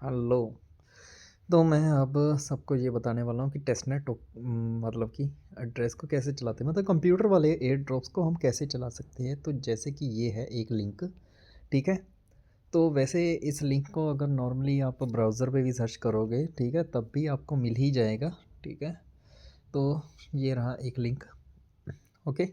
Hello. तो मैं अब सबको ये बताने वाला हूँ कि टेस्टनेट मतलब कि एड्रेस को कैसे चलाते हैं, मतलब कंप्यूटर वाले एयर ड्रॉप्स को हम कैसे चला सकते हैं। तो जैसे कि ये है एक लिंक, ठीक है। तो वैसे इस लिंक को अगर नॉर्मली आप ब्राउज़र पे भी सर्च करोगे, ठीक है, तब भी आपको मिल ही जाएगा, ठीक है। तो ये रहा एक लिंक, ओके।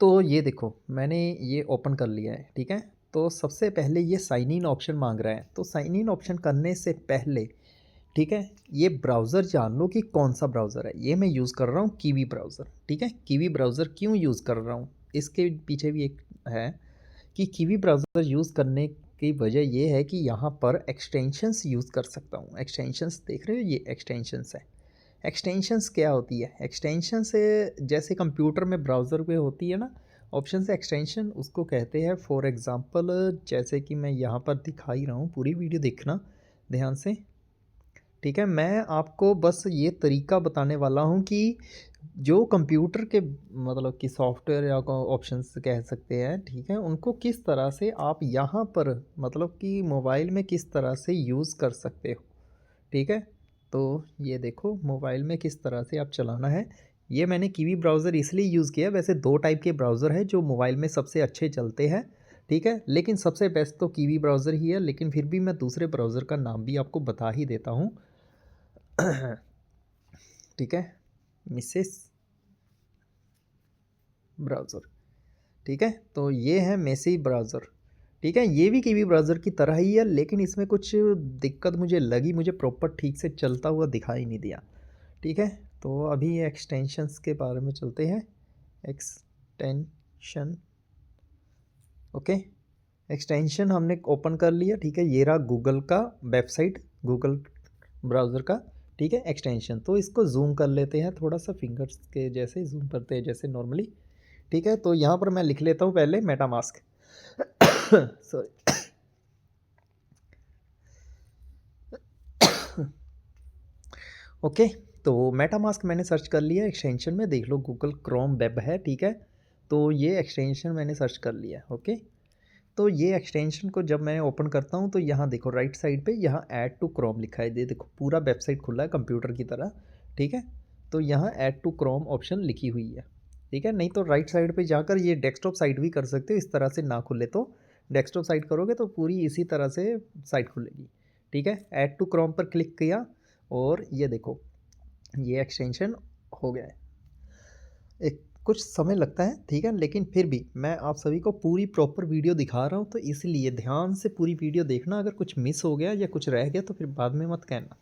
तो ये देखो मैंने ये ओपन कर लिया है, ठीक है। तो सबसे पहले ये साइन इन ऑप्शन मांग रहा है, तो साइन इन ऑप्शन करने से पहले, ठीक है, ये ब्राउज़र जान लो कि कौन सा ब्राउज़र है। ये मैं यूज़ कर रहा हूँ कीवी ब्राउज़र, ठीक है। कीवी ब्राउज़र क्यों यूज़ कर रहा हूँ, इसके पीछे भी एक है कि कीवी ब्राउज़र यूज़ करने की वजह ये है कि यहाँ पर एक्सटेंशंस यूज़ कर सकता हूँ। एक्सटेंशंस देख रहे हो, ये एक्सटेंशंस है। एक्सटेंशंस क्या होती है, एक्सटेंशन से जैसे कंप्यूटर में ब्राउज़र पे होती है ना ऑप्शन से, एक्सटेंशन उसको कहते हैं। फॉर एग्ज़ाम्पल जैसे कि मैं यहाँ पर दिखा ही रहा हूँ, पूरी वीडियो देखना ध्यान से, ठीक है। मैं आपको बस ये तरीका बताने वाला हूँ कि जो कंप्यूटर के मतलब कि सॉफ्टवेयर या ऑप्शंस कह सकते हैं, ठीक है, उनको किस तरह से आप यहाँ पर मतलब कि मोबाइल में किस तरह से यूज़ कर सकते हो, ठीक है। तो ये देखो मोबाइल में किस तरह से आप चलाना है। ये मैंने कीवी ब्राउज़र इसलिए यूज़ किया, वैसे दो टाइप के ब्राउज़र है जो मोबाइल में सबसे अच्छे चलते हैं, ठीक है, लेकिन सबसे बेस्ट तो कीवी ब्राउज़र ही है। लेकिन फिर भी मैं दूसरे ब्राउज़र का नाम भी आपको बता ही देता हूँ ठीक है, मिसेस ब्राउज़र, ठीक है। तो ये है मेसी ब्राउज़र, ठीक है। ये भी कीवी ब्राउज़र की तरह ही है, लेकिन इसमें कुछ दिक्कत मुझे लगी, मुझे प्रॉपर ठीक से चलता हुआ दिखाई नहीं दिया, ठीक है। तो अभी एक्सटेंशंस के बारे में चलते हैं। Extension, okay. एक्सटेंशन हमने ओपन कर लिया, ठीक है। ये रहा गूगल का वेबसाइट, गूगल ब्राउज़र का, ठीक है, एक्सटेंशन। तो इसको जूम कर लेते हैं थोड़ा सा, फिंगर्स के जैसे जूम करते हैं जैसे नॉर्मली, ठीक है। तो यहाँ पर मैं लिख लेता हूँ पहले मेटामास्क सॉरी ओके। तो मेटामास्क मैंने सर्च कर लिया एक्सटेंशन में, देख लो गूगल क्रोम वेब है, ठीक है। तो ये एक्सटेंशन मैंने सर्च कर लिया, ओके। तो ये एक्सटेंशन को जब मैं ओपन करता हूँ तो यहाँ देखो राइट साइड पे यहाँ ऐड टू क्रोम लिखा है, ये देखो पूरा वेबसाइट खुला है कंप्यूटर की तरह, ठीक है। तो यहाँ ऐड टू क्रोम ऑप्शन लिखी हुई है, ठीक है। नहीं तो राइट साइड पे जाकर ये डेस्कटॉप साइट भी कर सकते हो, इस तरह से ना खुले तो डेस्कटॉप साइट करोगे तो पूरी इसी तरह से साइट खुलेगी, ठीक है। ऐड टू क्रोम पर क्लिक किया और ये देखो ये एक्सटेंशन हो गया है। एक कुछ समय लगता है, ठीक है, लेकिन फिर भी मैं आप सभी को पूरी प्रॉपर वीडियो दिखा रहा हूँ, तो इसलिए ध्यान से पूरी वीडियो देखना। अगर कुछ मिस हो गया या कुछ रह गया तो फिर बाद में मत कहना,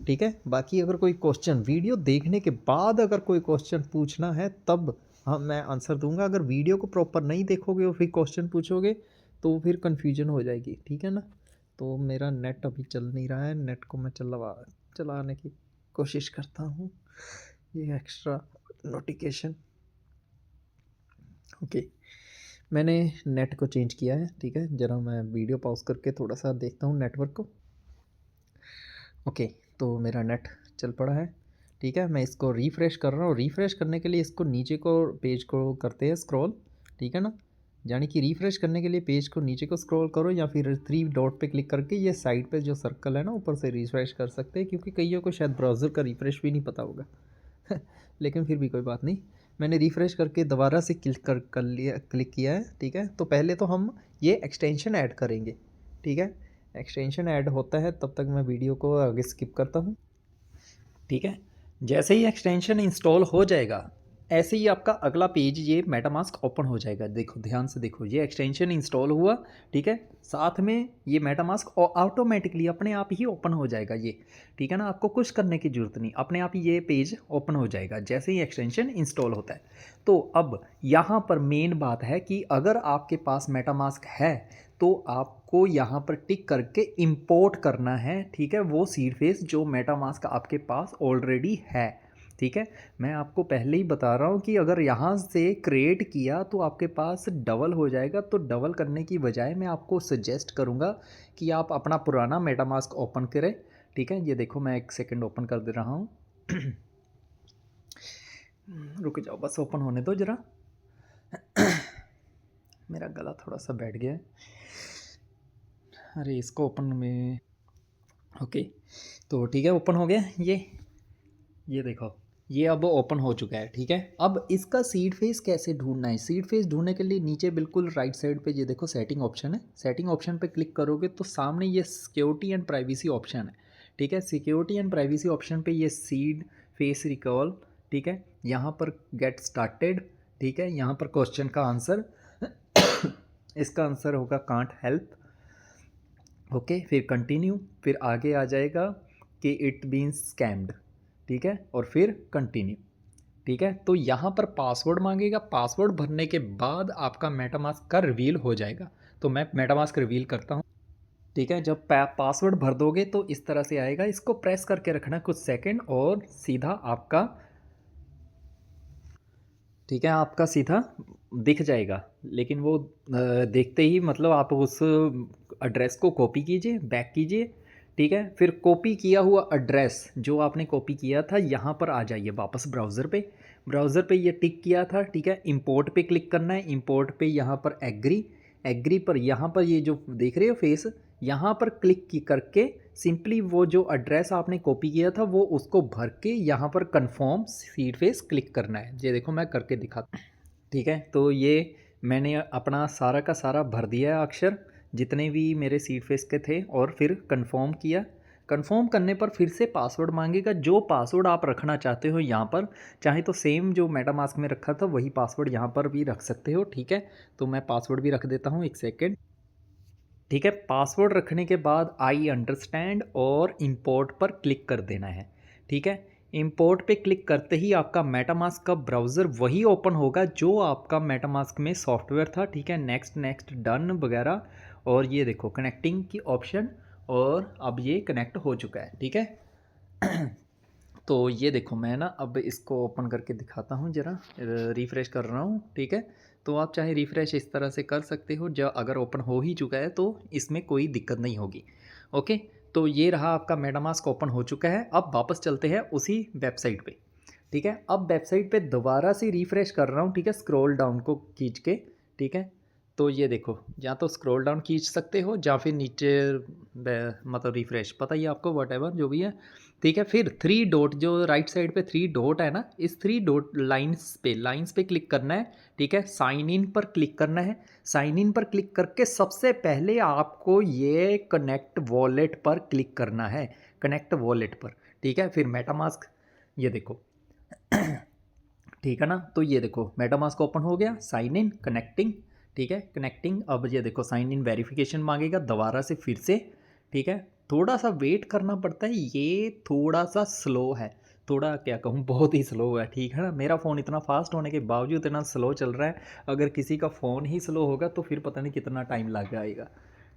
ठीक है। बाकी अगर कोई क्वेश्चन वीडियो देखने के बाद अगर कोई क्वेश्चन पूछना है तब हाँ मैं आंसर दूंगा। अगर वीडियो को प्रॉपर नहीं देखोगे और फिर क्वेश्चन पूछोगे तो फिर कन्फ्यूजन हो जाएगी, ठीक है ना। तो मेरा नेट अभी चल नहीं रहा है, नेट को मैं चलाने की कोशिश करता हूँ। ये एक्स्ट्रा नोटिफिकेशन, ओके। मैंने नेट को चेंज किया है, ठीक है। ज़रा मैं वीडियो पॉज करके थोड़ा सा देखता हूँ नेटवर्क को, ओके। तो मेरा नेट चल पड़ा है, ठीक है। मैं इसको रिफ़्रेश कर रहा हूँ। रिफ़्रेश करने के लिए इसको नीचे को पेज को करते हैं स्क्रॉल, ठीक है ना। यानी कि रिफ़्रेश करने के लिए पेज को नीचे को स्क्रॉल करो या फिर थ्री डॉट पे क्लिक करके ये साइड पे जो सर्कल है ना ऊपर से रिफ़्रेश कर सकते हैं, क्योंकि कईयों को शायद ब्राउज़र का रिफ़्रेश भी नहीं पता होगा लेकिन फिर भी कोई बात नहीं। मैंने रिफ़्रेश करके दोबारा से क्लिक किया है, ठीक है। तो पहले तो हम ये एक्सटेंशन ऐड करेंगे, ठीक है। एक्सटेंशन ऐड होता है तब तक मैं वीडियो को आगे स्किप करता हूँ, ठीक है। जैसे ही एक्सटेंशन इंस्टॉल हो जाएगा ऐसे ही आपका अगला पेज ये मेटामास्क ओपन हो जाएगा। देखो ध्यान से देखो, ये एक्सटेंशन इंस्टॉल हुआ, ठीक है। साथ में ये मेटामास्क ऑटोमेटिकली अपने आप ही ओपन हो जाएगा ये, ठीक है ना। आपको कुछ करने की ज़रूरत नहीं, अपने आप ही ये पेज ओपन हो जाएगा जैसे ही एक्सटेंशन इंस्टॉल होता है। तो अब यहाँ पर मेन बात है कि अगर आपके पास मेटामास्क है तो आपको यहाँ पर टिक करके इंपोर्ट करना है, ठीक है, वो सीड फेस जो मेटामास्क आपके पास ऑलरेडी है, ठीक है। मैं आपको पहले ही बता रहा हूँ कि अगर यहाँ से क्रिएट किया तो आपके पास डबल हो जाएगा। तो डबल करने की बजाय मैं आपको सजेस्ट करूँगा कि आप अपना पुराना मेटामास्क ओपन करें, ठीक है। ये देखो मैं एक सेकंड ओपन कर दे रहा हूँ रुक जाओ बस ओपन होने दो ज़रा मेरा गला थोड़ा सा बैठ गया है। अरे इसको ओपन में ओके, तो ठीक है, ओपन हो गया ये देखो, ये अब ओपन हो चुका है। ठीक है, अब इसका सीड फेस कैसे ढूंढना है? सीड फेस ढूंढने के लिए नीचे बिल्कुल राइट साइड पे ये देखो सेटिंग ऑप्शन है। सेटिंग ऑप्शन पे क्लिक करोगे तो सामने ये सिक्योरिटी एंड प्राइवेसी ऑप्शन है। ठीक है, सिक्योरिटी एंड प्राइवेसी ऑप्शन पे ये सीड फेस रिकॉल, ठीक है, यहाँ पर गेट स्टार्टेड, ठीक है, यहाँ पर क्वेश्चन का आंसर इसका आंसर होगा कांट हेल्प। ओके, फिर कंटिन्यू, फिर आगे आ जाएगा कि इट बीन्स स्कैम्ड, ठीक है, और फिर कंटिन्यू। ठीक है, तो यहाँ पर पासवर्ड मांगेगा। पासवर्ड भरने के बाद आपका मेटामास्क का रिवील हो जाएगा। तो मैं मेटामास्क रिवील करता हूँ। ठीक है, जब पासवर्ड भर दोगे तो इस तरह से आएगा। इसको प्रेस करके रखना कुछ सेकंड और सीधा आपका, ठीक है, आपका सीधा दिख जाएगा। लेकिन वो देखते ही मतलब आप उस एड्रेस को कॉपी कीजिए, बैक कीजिए। ठीक है, फिर कॉपी किया हुआ एड्रेस जो आपने कॉपी किया था यहाँ पर आ जाइए वापस ब्राउज़र पे। ब्राउज़र पे ये टिक किया था, ठीक है, इंपोर्ट पे क्लिक करना है। इंपोर्ट पे यहाँ पर एग्री, एग्री पर यहाँ पर ये जो देख रहे हो फेस, यहाँ पर क्लिक की करके सिंपली वो जो एड्रेस आपने कॉपी किया था वो उसको भर के यहाँ पर कंफर्म सीड फेस क्लिक करना है। ये देखो मैं करके दिखाता हूँ। ठीक है, तो ये मैंने अपना सारा का सारा भर दिया है अक्षर, जितने भी मेरे सीड फेस के थे, और फिर कंफर्म किया। कंफर्म करने पर फिर से पासवर्ड मांगेगा। जो पासवर्ड आप रखना चाहते हो यहाँ पर, चाहे तो सेम जो मेटामास्क में रखा था वही पासवर्ड यहाँ पर भी रख सकते हो। ठीक है, तो मैं पासवर्ड भी रख देता हूँ, एक सेकेंड। ठीक है, पासवर्ड रखने के बाद आई अंडरस्टैंड और इंपोर्ट पर क्लिक कर देना है। ठीक है, इंपोर्ट पे क्लिक करते ही आपका मेटामास्क का ब्राउज़र वही ओपन होगा जो आपका मेटामास्क में सॉफ्टवेयर था। ठीक है, नेक्स्ट नेक्स्ट डन वगैरह, और ये देखो कनेक्टिंग की ऑप्शन, और अब ये कनेक्ट हो चुका है। ठीक है, तो ये देखो मैं ना अब इसको ओपन करके दिखाता हूँ ज़रा, रिफ़्रेश कर रहा हूँ। ठीक है, तो आप चाहे रिफ़्रेश इस तरह से कर सकते हो, जब अगर ओपन हो ही चुका है तो इसमें कोई दिक्कत नहीं होगी। ओके, तो ये रहा आपका मेटामास्क ओपन हो चुका है। अब वापस चलते हैं उसी वेबसाइट पे। ठीक है, अब वेबसाइट पे दोबारा से रिफ़्रेश कर रहा हूँ। ठीक है, स्क्रॉल डाउन को खींच के। ठीक है, तो ये देखो, या तो स्क्रॉल डाउन खींच सकते हो या फिर नीचे मतलब रिफ़्रेश, पता ही है आपको, वट जो भी है। ठीक है, फिर थ्री डॉट जो राइट साइड पे थ्री डॉट है ना, इस थ्री डॉट लाइंस पे क्लिक करना है। ठीक है, साइन इन पर क्लिक करना है। साइन इन पर क्लिक करके सबसे पहले आपको ये कनेक्ट वॉलेट पर क्लिक करना है, कनेक्ट वॉलेट पर। ठीक है, फिर मेटामास्क, ये देखो ठीक है ना, तो ये देखो मेटामास्क ओपन हो गया, साइन इन, कनेक्टिंग। ठीक है, कनेक्टिंग, अब ये देखो साइन इन वेरिफिकेशन मांगेगा दोबारा से फिर से। ठीक है, थोड़ा सा वेट करना पड़ता है, ये थोड़ा सा स्लो है, थोड़ा क्या कहूँ, बहुत ही स्लो है। ठीक है ना, मेरा फ़ोन इतना फास्ट होने के बावजूद इतना स्लो चल रहा है। अगर किसी का फ़ोन ही स्लो होगा तो फिर पता नहीं कितना टाइम लग जाएगा।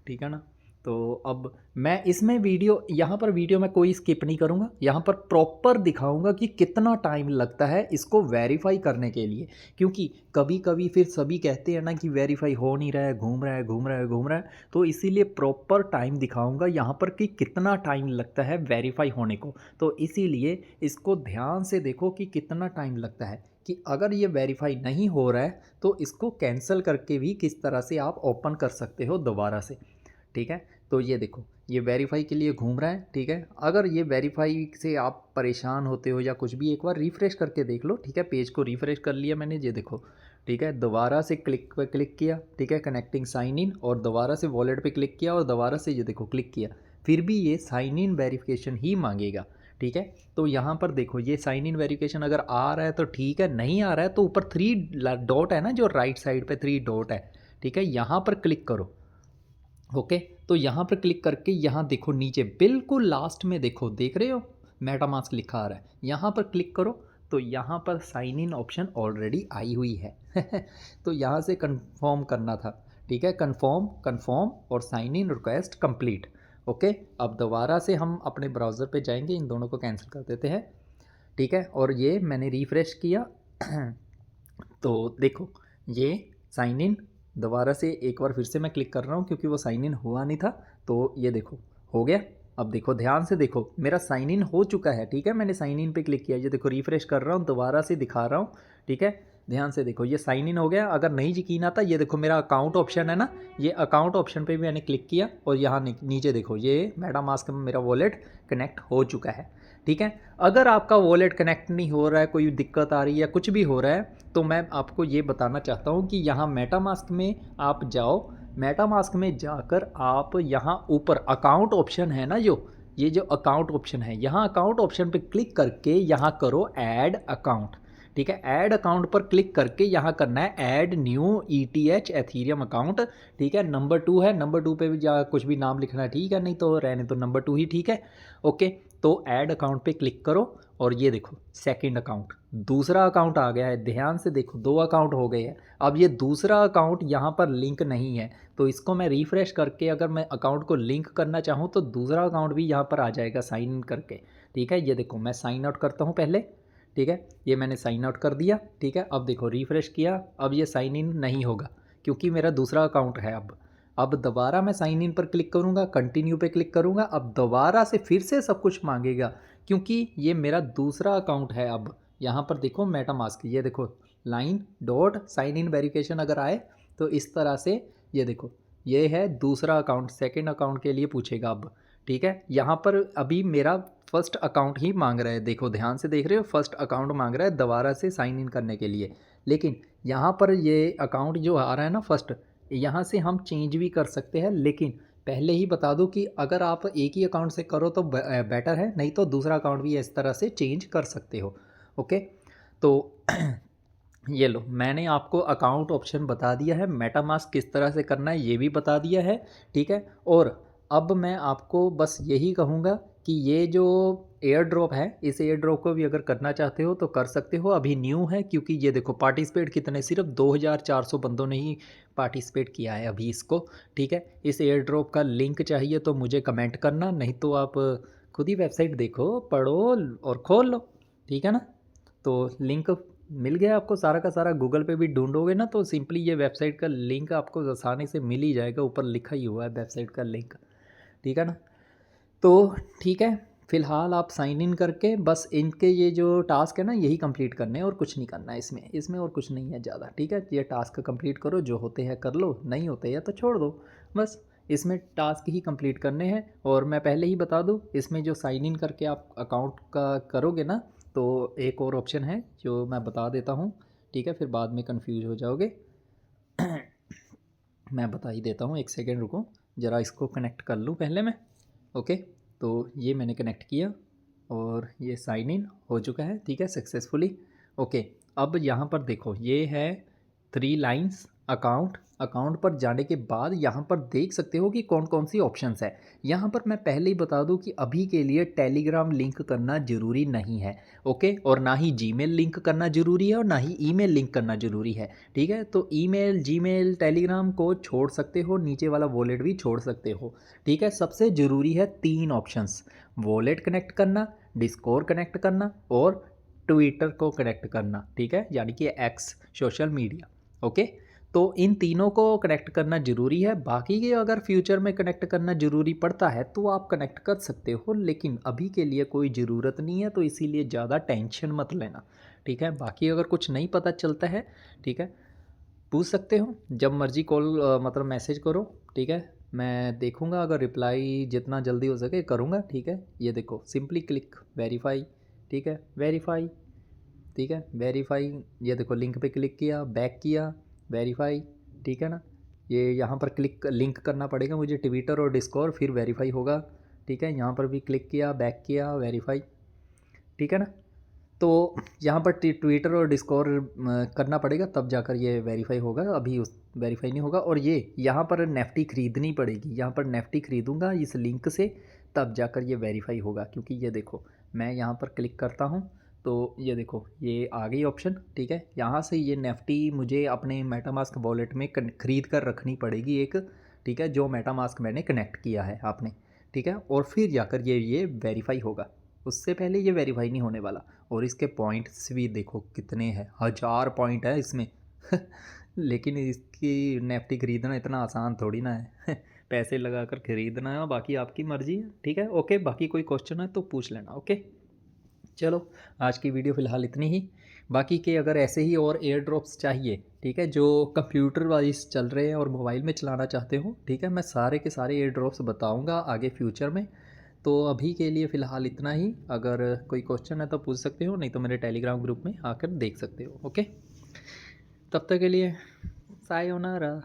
ठीक है ना, तो अब मैं इसमें वीडियो, यहाँ पर वीडियो मैं कोई स्किप नहीं करूँगा, यहाँ पर प्रॉपर दिखाऊँगा कि कितना टाइम लगता है इसको वेरीफाई करने के लिए। क्योंकि कभी कभी फिर सभी कहते हैं ना कि वेरीफाई हो नहीं रहा है, घूम रहा है घूम रहा है घूम रहा है, तो इसीलिए प्रॉपर टाइम दिखाऊँगा यहाँ पर कि कितना टाइम लगता है वेरीफाई होने को। तो इसीलिए इसको ध्यान से देखो कि कितना टाइम लगता है, कि अगर ये वेरीफाई नहीं हो रहा है तो इसको कैंसिल करके भी किस तरह से आप ओपन कर सकते हो दोबारा से। ठीक है, तो ये देखो ये वेरीफाई के लिए घूम रहा है। ठीक है, अगर ये वेरीफाई से आप परेशान होते हो या कुछ भी, एक बार रिफ़्रेश करके देख लो। ठीक है, पेज को रिफ़्रेश कर लिया मैंने, ये देखो। ठीक है, दोबारा से क्लिक पे क्लिक किया। ठीक है, कनेक्टिंग साइन इन, और दोबारा से वॉलेट पे क्लिक किया, और दोबारा से ये देखो क्लिक किया, फिर भी ये साइन इन वेरिफिकेशन ही मांगेगा। ठीक है, तो यहाँ पर देखो ये साइन इन वेरिफिकेशन अगर आ रहा है तो ठीक है, नहीं आ रहा है तो ऊपर थ्री डॉट है ना, जो राइट साइड पे थ्री डॉट है, ठीक है, यहाँ पर क्लिक करो। ओके, तो यहाँ पर क्लिक करके यहाँ देखो नीचे बिल्कुल लास्ट में देखो, देख रहे हो मेटामास्क लिखा आ रहा है, यहाँ पर क्लिक करो। तो यहाँ पर साइन इन ऑप्शन ऑलरेडी आई हुई है तो यहाँ से कंफर्म करना था। ठीक है, कंफर्म कंफर्म और sign in request complete. Okay, अब दोबारा से हम अपने ब्राउज़र पे जाएंगे, इन दोनों को कैंसिल कर देते हैं। ठीक है, और ये मैंने रिफ़्रेश किया तो देखो ये साइन इन, दोबारा से एक बार फिर से मैं क्लिक कर रहा हूँ क्योंकि वो साइन इन हुआ नहीं था, तो ये देखो हो गया। अब देखो ध्यान से देखो, मेरा साइन इन हो चुका है। ठीक है, मैंने साइन इन पे क्लिक किया, ये देखो रिफ़्रेश कर रहा हूँ, दोबारा से दिखा रहा हूँ। ठीक है, ध्यान से देखो, ये साइन इन हो गया। अगर नहीं यकीन आता, ये देखो मेरा अकाउंट ऑप्शन है ना, ये अकाउंट ऑप्शन पे भी मैंने क्लिक किया और यहाँ नीचे देखो ये मेटामास्क में मेरा वॉलेट कनेक्ट हो चुका है। ठीक है, अगर आपका वॉलेट कनेक्ट नहीं हो रहा है, कोई दिक्कत आ रही है, कुछ भी हो रहा है, तो मैं आपको ये बताना चाहता हूँ कि यहाँ मेटामास्क में आप जाओ। मेटामास्क में जाकर आप यहाँ ऊपर अकाउंट ऑप्शन है ना, ये जो अकाउंट ऑप्शन है, यहाँ अकाउंट ऑप्शन पे क्लिक करके यहाँ करो ऐड अकाउंट। ठीक है, ऐड अकाउंट पर क्लिक करके यहाँ करना है add new ETH Ethereum account. ठीक है, नंबर 2 है, नंबर 2 पे भी जा कुछ भी नाम लिखना है, ठीक है, नहीं तो रहने तो नंबर 2 ही ठीक है। ओके, तो ऐड अकाउंट पे क्लिक करो और ये देखो सेकंड अकाउंट, दूसरा अकाउंट आ गया है। ध्यान से देखो, 2 अकाउंट हो गए हैं। अब ये दूसरा अकाउंट यहाँ पर लिंक नहीं है, तो इसको मैं रिफ़्रेश करके अगर मैं अकाउंट को लिंक करना चाहूँ तो दूसरा अकाउंट भी यहाँ पर आ जाएगा साइन इन करके। ठीक है, ये देखो मैं साइन आउट करता हूँ पहले। ठीक है, ये मैंने साइन आउट कर दिया। ठीक है, अब देखो रिफ़्रेश किया, अब ये साइन इन नहीं होगा क्योंकि मेरा दूसरा अकाउंट है। अब दोबारा मैं साइन इन पर क्लिक करूँगा, कंटिन्यू पे क्लिक करूँगा, अब दोबारा से फिर से सब कुछ मांगेगा क्योंकि ये मेरा दूसरा अकाउंट है। अब यहाँ पर देखो मेटामास्क, ये देखो line dot sign in verification अगर आए तो इस तरह से ये देखो ये है दूसरा अकाउंट, सेकंड अकाउंट के लिए पूछेगा अब। ठीक है, यहाँ पर अभी मेरा फर्स्ट अकाउंट ही मांग रहा है, देखो ध्यान से देख रहे हो, फर्स्ट अकाउंट मांग रहा है दोबारा से साइन इन करने के लिए। लेकिन यहाँ पर ये अकाउंट जो आ रहा है ना फर्स्ट, यहाँ से हम चेंज भी कर सकते हैं। लेकिन पहले ही बता दूं कि अगर आप एक ही अकाउंट से करो तो बेटर है, नहीं तो दूसरा अकाउंट भी इस तरह से चेंज कर सकते हो। ओके, तो ये लो मैंने आपको अकाउंट ऑप्शन बता दिया है, मेटामास्क किस तरह से करना है ये भी बता दिया है। ठीक है, और अब मैं आपको बस यही कहूँगा कि ये जो एयर ड्रॉप है, इस एयर ड्रॉप को भी अगर करना चाहते हो तो कर सकते हो। अभी न्यू है क्योंकि ये देखो पार्टिसिपेट कितने, सिर्फ 2400 बंदों ने ही पार्टिसिपेट किया है अभी इसको। ठीक है, इस एयर ड्रॉप का लिंक चाहिए तो मुझे कमेंट करना, नहीं तो आप खुद ही वेबसाइट देखो, पढ़ो और खोल लो। ठीक है ना, तो लिंक मिल गया आपको सारा का सारा। गूगल पे भी ढूंढोगे ना तो सिंपली ये वेबसाइट का लिंक आपको आसानी से मिल ही जाएगा, ऊपर लिखा ही हुआ है वेबसाइट का लिंक। ठीक है ना, तो ठीक है, फ़िलहाल आप साइन इन करके बस इनके ये जो टास्क है ना यही कंप्लीट करने हैं और कुछ नहीं करना है इसमें और कुछ नहीं है ज़्यादा। ठीक है, ये टास्क कंप्लीट करो, जो होते हैं कर लो, नहीं होते हैं तो छोड़ दो। बस इसमें टास्क ही कंप्लीट करने हैं। और मैं पहले ही बता दूं, इसमें जो साइन इन करके आप अकाउंट का करोगे ना तो एक और ऑप्शन है जो मैं बता देता हूँ। ठीक है, फिर बाद में कन्फ्यूज हो जाओगे। मैं बता ही देता हूँ, एक सेकेंड रुको, ज़रा इसको कनेक्ट कर लूँ पहले मैं। ओके, तो ये मैंने कनेक्ट किया और ये साइन इन हो चुका है। ठीक है, सक्सेसफुली। ओके, अब यहाँ पर देखो ये है 3 लाइंस अकाउंट। अकाउंट पर जाने के बाद यहाँ पर देख सकते हो कि कौन कौन सी ऑप्शंस है। यहाँ पर मैं पहले ही बता दूँ कि अभी के लिए टेलीग्राम लिंक करना ज़रूरी नहीं है। ओके, और ना ही जीमेल लिंक करना ज़रूरी है और ना ही ईमेल लिंक करना ज़रूरी है। ठीक है, तो ईमेल, जीमेल, टेलीग्राम को छोड़ सकते हो, नीचे वाला वॉलेट भी छोड़ सकते हो। ठीक है, सबसे ज़रूरी है 3 ऑप्शंस, वॉलेट कनेक्ट करना, डिस्कॉर्ड कनेक्ट करना और ट्विटर को कनेक्ट करना। ठीक है, यानी कि एक्स सोशल मीडिया। ओके, तो इन तीनों को कनेक्ट करना ज़रूरी है। बाकी के अगर फ्यूचर में कनेक्ट करना ज़रूरी पड़ता है तो आप कनेक्ट कर सकते हो, लेकिन अभी के लिए कोई ज़रूरत नहीं है, तो इसीलिए ज़्यादा टेंशन मत लेना। ठीक है, बाकी अगर कुछ नहीं पता चलता है, ठीक है, पूछ सकते हो, जब मर्ज़ी कॉल मतलब मैसेज करो। ठीक है, मैं देखूँगा, अगर रिप्लाई जितना जल्दी हो सके करूँगा। ठीक है, ये देखो सिंपली क्लिक वेरीफाई। ठीक है, वेरीफाई। ठीक है, वेरीफाई, ये देखो लिंक पे क्लिक किया, बैक किया, वेरीफाई। ठीक है ना, ये यहाँ पर क्लिक लिंक करना पड़ेगा मुझे ट्विटर और डिस्कॉर्ड, फिर वेरीफाई होगा। ठीक है, यहाँ पर भी क्लिक किया, बैक किया, वेरीफाई। ठीक है ना, तो यहाँ पर ट्विटर और डिस्कॉर्ड करना पड़ेगा तब जाकर ये वेरीफाई होगा, अभी उस वेरीफाई नहीं होगा। और ये यहाँ पर नेफ्टी ख़रीदनी पड़ेगी, यहाँ पर नेफ्टी ख़रीदूँगा इस लिंक से, तब जाकर ये वेरीफाई होगा। क्योंकि ये देखो मैं यहाँ पर क्लिक करता हूँ तो ये देखो ये आ गई ऑप्शन। ठीक है, यहाँ से ये नेफ्टी मुझे अपने मेटामास्क वॉलेट में ख़रीद कर रखनी पड़ेगी एक। ठीक है, जो मेटामास्क मैंने कनेक्ट किया है आपने। ठीक है, और फिर जाकर ये वेरीफाई होगा, उससे पहले ये वेरीफाई नहीं होने वाला। और इसके पॉइंट्स भी देखो कितने हैं, 1000 पॉइंट है इसमें। लेकिन इसकी नेफ्टी ख़रीदना इतना आसान थोड़ी ना है। पैसे लगा कर ख़रीदना है, बाकी आपकी मर्ज़ी है। ठीक है, ओके, बाकी कोई क्वेश्चन है तो पूछ लेना। ओके। चलो आज की वीडियो फ़िलहाल इतनी ही। बाकी के अगर ऐसे ही और एयर ड्रॉप्स चाहिए, ठीक है, जो कंप्यूटर वाइज़ चल रहे हैं और मोबाइल में चलाना चाहते हो, ठीक है, मैं सारे के सारे एयर ड्रॉप्स बताऊँगा आगे फ्यूचर में। तो अभी के लिए फ़िलहाल इतना ही। अगर कोई क्वेश्चन है तो पूछ सकते हो, नहीं तो मेरे टेलीग्राम ग्रुप में आकर देख सकते हो। ओके? तब तक के लिए सायोनारा।